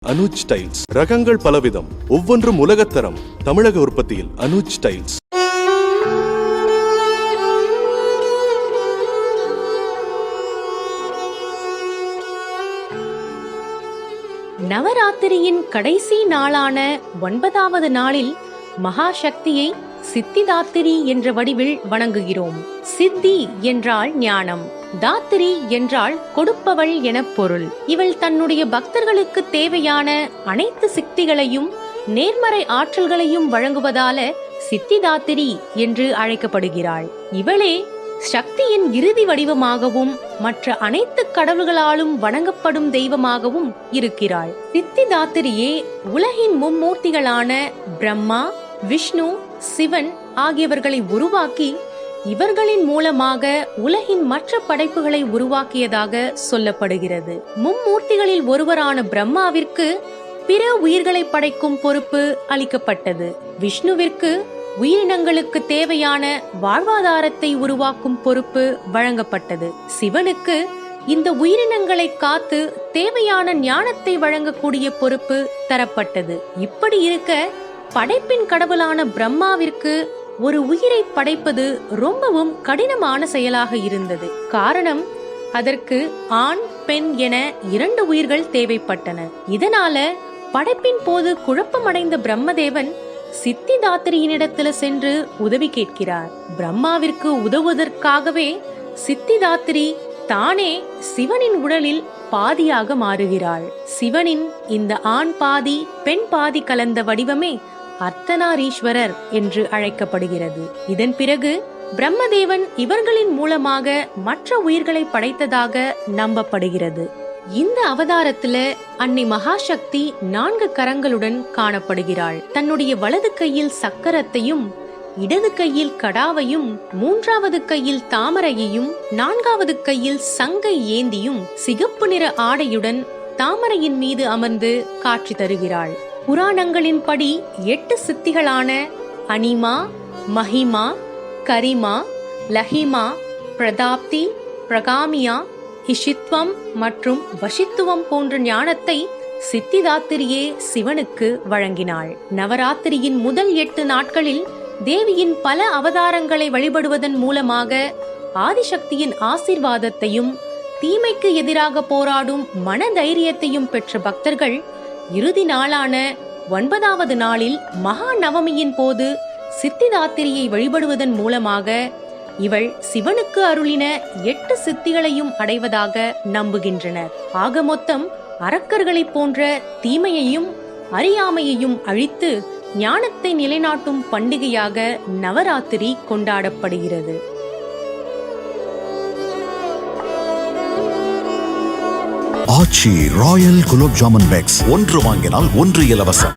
Anuj tiles ரகங்கள் பலவிதம், ஒவ்வொன்றும் உலகத்தரம். தமிழக உற்பத்தியில் அனுஜ் டைல்ஸ். நவராத்திரியின் கடைசி நாளான 9வது நாளில் மகாசக்தியை சித்திதாத்திரி என்ற வடிவில் வணங்குகிறோம். சித்தி என்றால் ஞானம், தாத்திரி என்றால் கொடுப்பவள் என பொருள். இவள் தன்னுடைய பக்தர்களுக்கு தேவையான அனைத்து சக்திகளையும் நேர்மறை ஆற்றல்களையும் வழங்குவதால சித்திதாத்திரி என்று அழைக்கப்படுகிறாள். இவளே சக்தியின் இறுதி வடிவமாகவும் மற்ற அனைத்து கடவுள்களாலும் வணங்கப்படும் தெய்வமாகவும் இருக்கிறாள். சித்திதாத்திரியே உலகின் மும்மூர்த்திகளான பிரம்மா, விஷ்ணு, சிவன் ஆகியவர்களை உருவாக்கி இவர்களின் மூலமாக உலகின் மற்ற படைப்புகளை உருவாக்கியதாக சொல்லப்படுகிறது. மும்மூர்த்திகளில் ஒருவரான பிரம்மாவிற்கு பிற உயிர்களை படைக்கும் பொறுப்பு அளிக்கப்பட்டது. விஷ்ணுவிற்கு உயிரினங்களுக்கு தேவையான வாழ்வாதாரத்தை உருவாக்கும் பொறுப்பு வழங்கப்பட்டது. சிவனுக்கு இந்த உயிரினங்களை காத்து தேவையான ஞானத்தை வழங்கக்கூடிய பொறுப்பு தரப்பட்டது. இப்படி இருக்க படைப்பின் கடவுளான பிரம்மாவிற்கு ஒரு உயிரை படைப்பது ரொம்பவும் கடினமான செயலாக இருந்தது. காரணம், அதற்கு ஆண், பெண் என 2 உயிர்கள் தேவைப்பட்டன. இதனால படைப்பின் போது குழப்பமடைந்த பிரம்மதேவன் சித்திதாத்திரியினிடத்துல சென்று உதவி கேட்கிறார். பிரம்மாவிற்கு உதவுவதற்காகவே சித்திதாத்திரி தானே சிவனின் உடலில் பாதியாக மாறுகிறாள். சிவனின் இந்த ஆண் பாதி பெண் பாதி கலந்த வடிவமே அர்த்தநாரீஸ்வரர் என்று அழைக்கப்படுகிறது. இதன் பிறகு பிரம்மதேவன் இவர்களின் மூலமாக மற்ற உயிர்களை படைத்ததாக நம்பப்படுகிறது. இந்த அவதாரத்துல அன்னை மகாசக்தி 4 கரங்களுடன் காணப்படுகிறாள். தன்னுடைய வலது கையில் சக்கரத்தையும், இடது கையில் கடாவையும், 3வது கையில் தாமரையையும், 4வது கையில் சங்கை ஏந்தியும், சிகப்பு நிற ஆடையுடன் தாமரையின் மீது அமர்ந்து காட்சி தருகிறாள். புராணங்களின்படி 8 சித்திகளான அனிமா, மஹிமா, கரிமா, லஹிமா, பிரதாப்தி, பிரகாமியா, இஷித்வம் மற்றும் வசித்துவம் போன்ற ஞானத்தை சித்திதாத்திரியே சிவனுக்கு வழங்கினாள். நவராத்திரியின் முதல் 8 நாட்களில் தேவியின் பல அவதாரங்களை வழிபடுவதன் மூலமாக ஆதிசக்தியின் ஆசீர்வாதத்தையும் தீமைக்கு எதிராக போராடும் மன தைரியத்தையும் பெற்ற பக்தர்கள் இறுதி நாளான 9வது நாளில் மகா நவமியின் போது சித்திதாத்திரியை வழிபடுவதன் மூலமாக இவள் சிவனுக்கு அருளின 8 சித்திகளையும் அடைவதாக நம்புகின்றனர். ஆக மொத்தம் அரக்கர்களை போன்ற தீமையையும் அறியாமையையும் அழித்து ஞானத்தை நிலைநாட்டும் பண்டிகையாக நவராத்திரி கொண்டாடப்படுகிறது. ஆச்சி ராயல் குலோப் ஜாமுன் பேக்ஸ் 1 வாங்கினால் 1 இலவசம்.